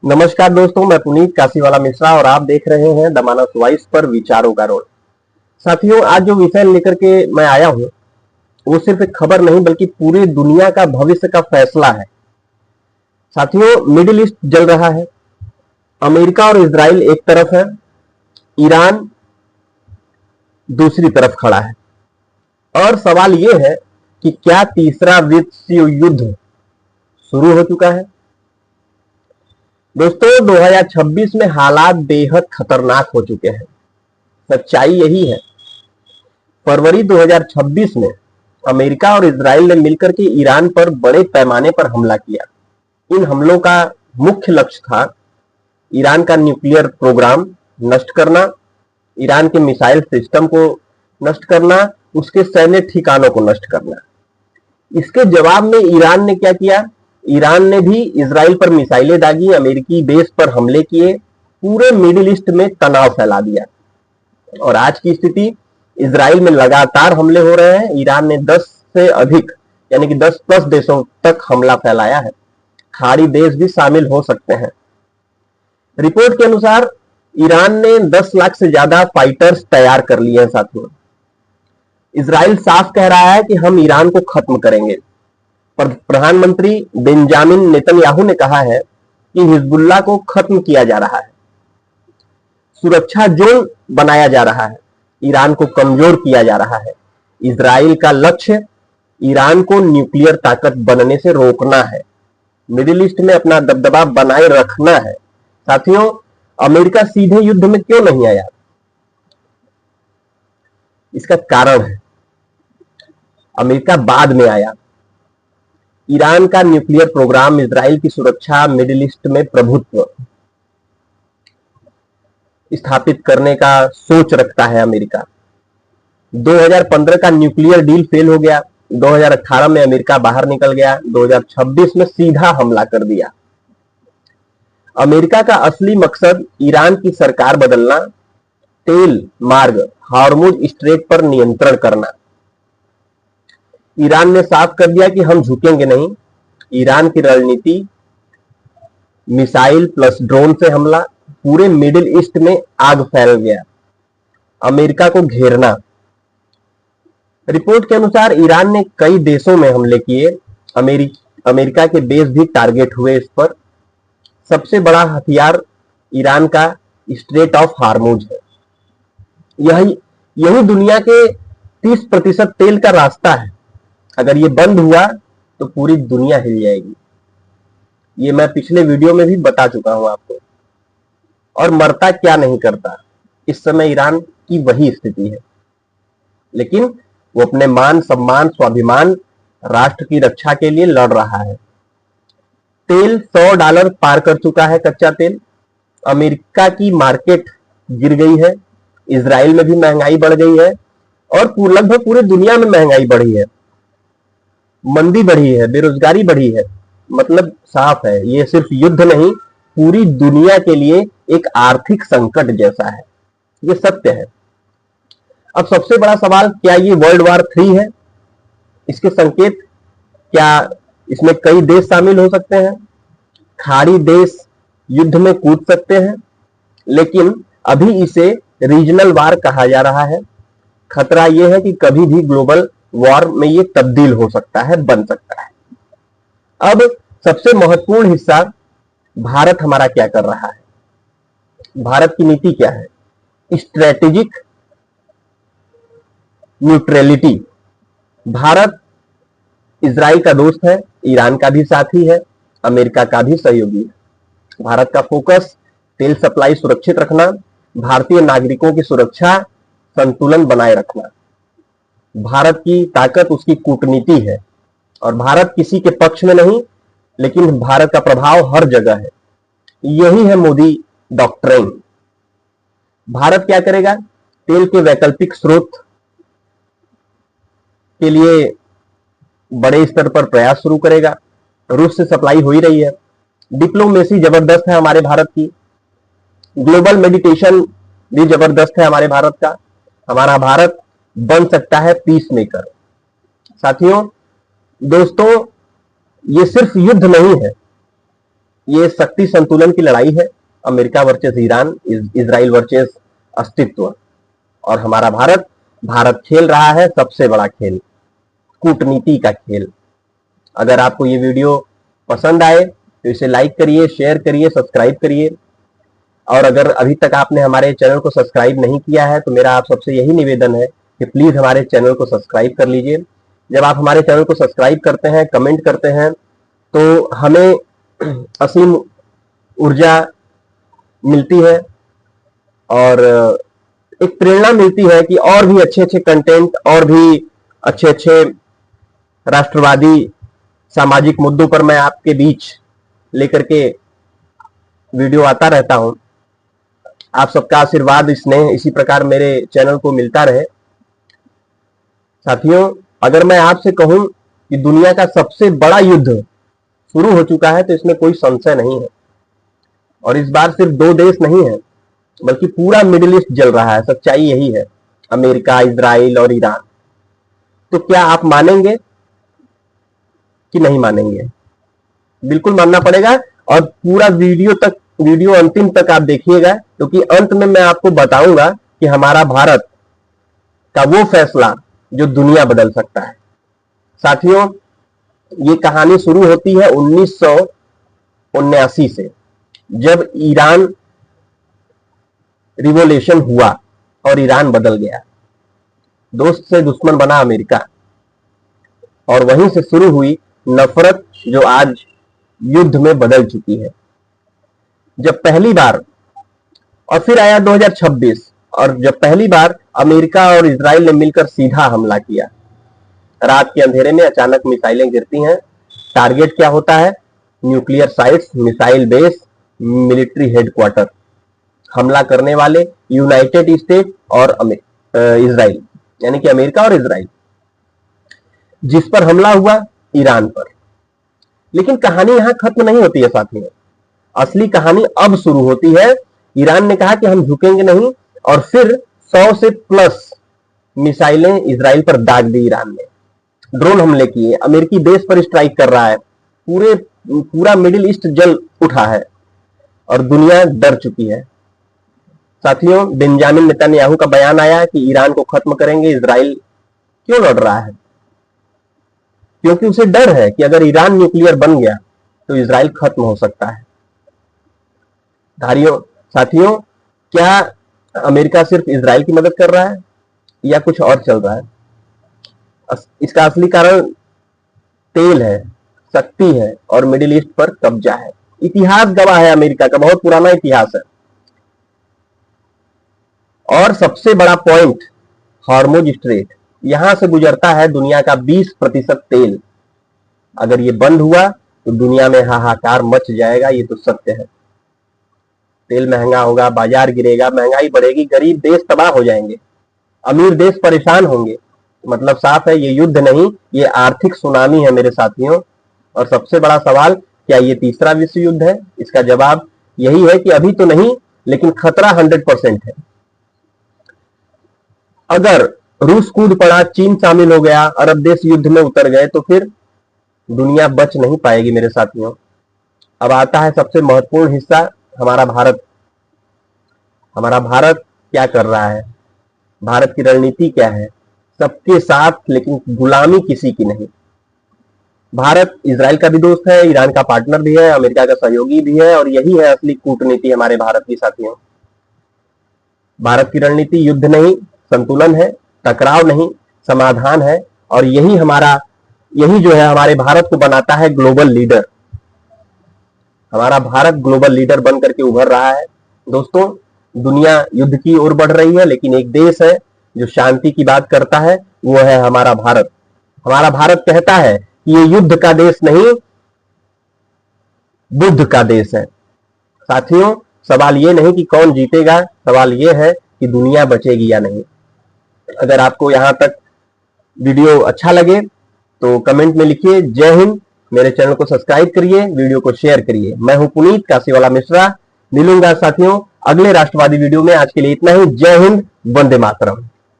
नमस्कार दोस्तों, मैं पुनीत काशीवाला मिश्रा और आप देख रहे हैं द मानस वॉइस पर विचारों का रोल। साथियों, आज जो विषय लेकर के मैं आया हूं वो सिर्फ एक खबर नहीं बल्कि पूरी दुनिया का भविष्य का फैसला है। साथियों, मिडिल ईस्ट जल रहा है। अमेरिका और इजराइल एक तरफ है, ईरान दूसरी तरफ खड़ा है और सवाल ये है कि क्या तीसरा विश्व युद्ध शुरू हो चुका है। दोस्तों, 2026 में हालात बेहद खतरनाक हो चुके हैं। सच्चाई यही है। फरवरी 2026 में अमेरिका और इजराइल ने मिलकर के ईरान पर बड़े पैमाने पर हमला किया। इन हमलों का मुख्य लक्ष्य था ईरान का न्यूक्लियर प्रोग्राम नष्ट करना, ईरान के मिसाइल सिस्टम को नष्ट करना, उसके सैन्य ठिकानों को नष्ट करना। इसके जवाब में ईरान ने क्या किया? ईरान ने भी इजराइल पर मिसाइलें दागी, अमेरिकी बेस पर हमले किए, पूरे मिडिल ईस्ट में तनाव फैला दिया। और आज की स्थिति, इजराइल में लगातार हमले हो रहे हैं। ईरान ने 10 से अधिक यानी कि 10 प्लस देशों तक हमला फैलाया है। खाड़ी देश भी शामिल हो सकते हैं। रिपोर्ट के अनुसार ईरान ने 10 लाख से ज्यादा फाइटर्स तैयार कर लिए हैं। साथियों, इजराइल साफ कह रहा है कि हम ईरान को खत्म करेंगे। पर प्रधानमंत्री बेंजामिन नेतन्याहू ने कहा है कि हिजबुल्लाह को खत्म किया जा रहा है, सुरक्षा जोन बनाया जा रहा है, ईरान को कमजोर किया जा रहा है। इजराइल का लक्ष्य ईरान को न्यूक्लियर ताकत बनने से रोकना है, मिडिल ईस्ट में अपना दबदबा बनाए रखना है। साथियों, अमेरिका सीधे युद्ध में क्यों नहीं आया? इसका कारण है अमेरिका बाद में आया। ईरान का न्यूक्लियर प्रोग्राम, इजराइल की सुरक्षा, मिडिल ईस्ट में प्रभुत्व स्थापित करने का सोच रखता है अमेरिका। 2015 का न्यूक्लियर डील फेल हो गया, 2018 में अमेरिका बाहर निकल गया, 2026 में सीधा हमला कर दिया। अमेरिका का असली मकसद ईरान की सरकार बदलना, तेल मार्ग हार्मुज स्ट्रेट पर नियंत्रण करना। ईरान ने साफ कर दिया कि हम झुकेंगे नहीं। ईरान की रणनीति मिसाइल प्लस ड्रोन से हमला, पूरे मिडिल ईस्ट में आग फैल गया, अमेरिका को घेरना। रिपोर्ट के अनुसार ईरान ने कई देशों में हमले किए, अमेरिका के बेस भी टारगेट हुए इस पर। सबसे बड़ा हथियार ईरान का स्ट्रेट ऑफ हार्मुज है। यही दुनिया के 30% तेल का रास्ता है। अगर ये बंद हुआ तो पूरी दुनिया हिल जाएगी। ये मैं पिछले वीडियो में भी बता चुका हूं आपको। और मरता क्या नहीं करता, इस समय ईरान की वही स्थिति है। लेकिन वो अपने मान सम्मान स्वाभिमान राष्ट्र की रक्षा के लिए लड़ रहा है। तेल $100 पार कर चुका है, कच्चा तेल। अमेरिका की मार्केट गिर गई है, इजराइल में भी महंगाई बढ़ गई है और लगभग पूरे दुनिया में महंगाई बढ़ी है, मंदी बढ़ी है, बेरोजगारी बढ़ी है। मतलब साफ है, ये सिर्फ युद्ध नहीं, पूरी दुनिया के लिए एक आर्थिक संकट जैसा है। ये सत्य है। अब सबसे बड़ा सवाल, क्या ये वर्ल्ड वॉर 3 है? इसके संकेत क्या इसमें कई देश शामिल हो सकते हैं? खाड़ी देश युद्ध में कूद सकते हैं, लेकिन अभी इसे रीजनल वार कहा जा रहा है। खतरा यह है कि कभी भी ग्लोबल वॉर में ये तब्दील हो सकता है, बन सकता है। अब सबसे महत्वपूर्ण हिस्सा, भारत हमारा क्या कर रहा है? भारत की नीति क्या है? Strategic neutrality. भारत इजराइल का दोस्त है, ईरान का भी साथी है, अमेरिका का भी सहयोगी है। भारत का फोकस तेल सप्लाई सुरक्षित रखना, भारतीय नागरिकों की सुरक्षा, संतुलन बनाए रखना। भारत की ताकत उसकी कूटनीति है और भारत किसी के पक्ष में नहीं, लेकिन भारत का प्रभाव हर जगह है। यही है मोदी डॉक्ट्रिन। भारत क्या करेगा? तेल के वैकल्पिक स्रोत के लिए बड़े स्तर पर प्रयास शुरू करेगा। रूस से सप्लाई हो ही रही है। डिप्लोमेसी जबरदस्त है हमारे भारत की। ग्लोबल मेडिटेशन भी जबरदस्त है हमारे भारत का। हमारा भारत बन सकता है पीस मेकर। साथियों, दोस्तों, ये सिर्फ युद्ध नहीं है, ये शक्ति संतुलन की लड़ाई है, America versus Iran, Israel versus अस्तित्व। और हमारा भारत खेल रहा है सबसे बड़ा खेल, कूटनीति का खेल। अगर आपको ये वीडियो पसंद आए तो इसे लाइक करिए, शेयर करिए, सब्सक्राइब करिए। और अगर अभी तक आपने हमारे चैनल को सब्सक्राइब नहीं किया है तो मेरा आप सबसे यही निवेदन है कि प्लीज हमारे चैनल को सब्सक्राइब कर लीजिए। जब आप हमारे चैनल को सब्सक्राइब करते हैं, कमेंट करते हैं, तो हमें असीम ऊर्जा मिलती है और एक प्रेरणा मिलती है कि और भी अच्छे अच्छे कंटेंट, और भी अच्छे अच्छे राष्ट्रवादी सामाजिक मुद्दों पर मैं आपके बीच लेकर के वीडियो आता रहता हूं। आप सबका आशीर्वाद, स्नेह इसी प्रकार मेरे चैनल को मिलता रहे। साथियों, अगर मैं आपसे कहूं कि दुनिया का सबसे बड़ा युद्ध शुरू हो चुका है तो इसमें कोई संशय नहीं है। और इस बार सिर्फ 2 देश नहीं है बल्कि पूरा मिडिल ईस्ट जल रहा है। सच्चाई यही है, अमेरिका, इजराइल और ईरान। तो क्या आप मानेंगे कि नहीं मानेंगे? बिल्कुल मानना पड़ेगा। और पूरा वीडियो अंतिम तक आप देखिएगा, क्योंकि अंत में मैं आपको बताऊंगा कि हमारा भारत का वो फैसला जो दुनिया बदल सकता है। साथियों, ये कहानी शुरू होती है 1979 से, जब ईरान रिवॉल्यूशन हुआ और ईरान बदल गया। दोस्त से दुश्मन बना अमेरिका, और वहीं से शुरू हुई नफरत जो आज युद्ध में बदल चुकी है। जब पहली बार, और फिर आया 2026, और जब पहली बार अमेरिका और इजराइल ने मिलकर सीधा हमला किया। रात के अंधेरे में अचानक मिसाइलें गिरती हैं। टारगेट क्या होता है? Nuclear sites, missile base, military headquarter. हमला करने वाले यूनाइटेड स्टेट और इजराइल, यानी कि अमेरिका और इजराइल। जिस पर हमला हुआ ईरान पर। लेकिन कहानी यहां खत्म नहीं होती है साथियों, असली कहानी अब शुरू होती है। ईरान ने कहा कि हम झुकेंगे नहीं, और फिर 100 से प्लस मिसाइलें इजराइल पर दाग दी ईरान ने। ड्रोन हमले किए, अमेरिकी बेस पर स्ट्राइक कर रहा है। पूरा मिडिल ईस्ट जल उठा है और दुनिया डर चुकी है। साथियों, बेंजामिन नेतन्याहू का बयान आया कि ईरान को खत्म करेंगे। इजराइल क्यों लड़ रहा है? क्योंकि उसे डर है कि अगर ईरान न्यूक्लियर बन गया तो इजराइल खत्म हो सकता है। साथियों, क्या अमेरिका सिर्फ इजराइल की मदद कर रहा है या कुछ और चल रहा है? इसका असली कारण तेल है, शक्ति है और मिडिल ईस्ट पर कब्जा है। इतिहास गवाह है, अमेरिका का बहुत पुराना इतिहास है। और सबसे बड़ा पॉइंट, हॉर्मुज स्ट्रेट, यहां से गुजरता है दुनिया का 20% तेल। अगर ये बंद हुआ तो दुनिया में हाहाकार मच जाएगा, ये तो सत्य है। तेल महंगा होगा, बाजार गिरेगा, महंगाई बढ़ेगी, गरीब देश तबाह हो जाएंगे, अमीर देश परेशान होंगे। मतलब साफ है, ये युद्ध नहीं, ये आर्थिक सुनामी है मेरे साथियों। और सबसे बड़ा सवाल, क्या ये तीसरा विश्व युद्ध है? इसका जवाब यही है कि अभी तो नहीं, लेकिन खतरा 100% है। अगर रूस कूद पड़ा, चीन शामिल हो गया, अरब देश युद्ध में उतर गए, तो फिर दुनिया बच नहीं पाएगी मेरे साथियों। अब आता है सबसे महत्वपूर्ण हिस्सा, हमारा भारत। हमारा भारत क्या कर रहा है? भारत की रणनीति क्या है? सबके साथ, लेकिन गुलामी किसी की नहीं। भारत इजराइल का भी दोस्त है, ईरान का पार्टनर भी है, अमेरिका का सहयोगी भी है, और यही है असली कूटनीति हमारे भारत की साथियों। भारत की रणनीति युद्ध नहीं, संतुलन है, टकराव नहीं, समाधान है। और यही जो है हमारे भारत को बनाता है ग्लोबल लीडर। हमारा भारत ग्लोबल लीडर बन करके उभर रहा है। दोस्तों, दुनिया युद्ध की ओर बढ़ रही है, लेकिन एक देश है जो शांति की बात करता है, वो है हमारा भारत। हमारा भारत कहता है कि ये युद्ध का देश नहीं, बुद्ध का देश है। साथियों, सवाल ये नहीं कि कौन जीतेगा, सवाल ये है कि दुनिया बचेगी या नहीं। अगर आपको यहां तक वीडियो अच्छा लगे तो कमेंट में लिखिए जय हिंद। मेरे चैनल को सब्सक्राइब करिए, वीडियो को शेयर करिए। मैं हूं पुनीत काशीवाला मिश्रा। मिलूंगा साथियों अगले राष्ट्रवादी वीडियो में। आज के लिए इतना ही। जय हिंद, वंदे मातरम।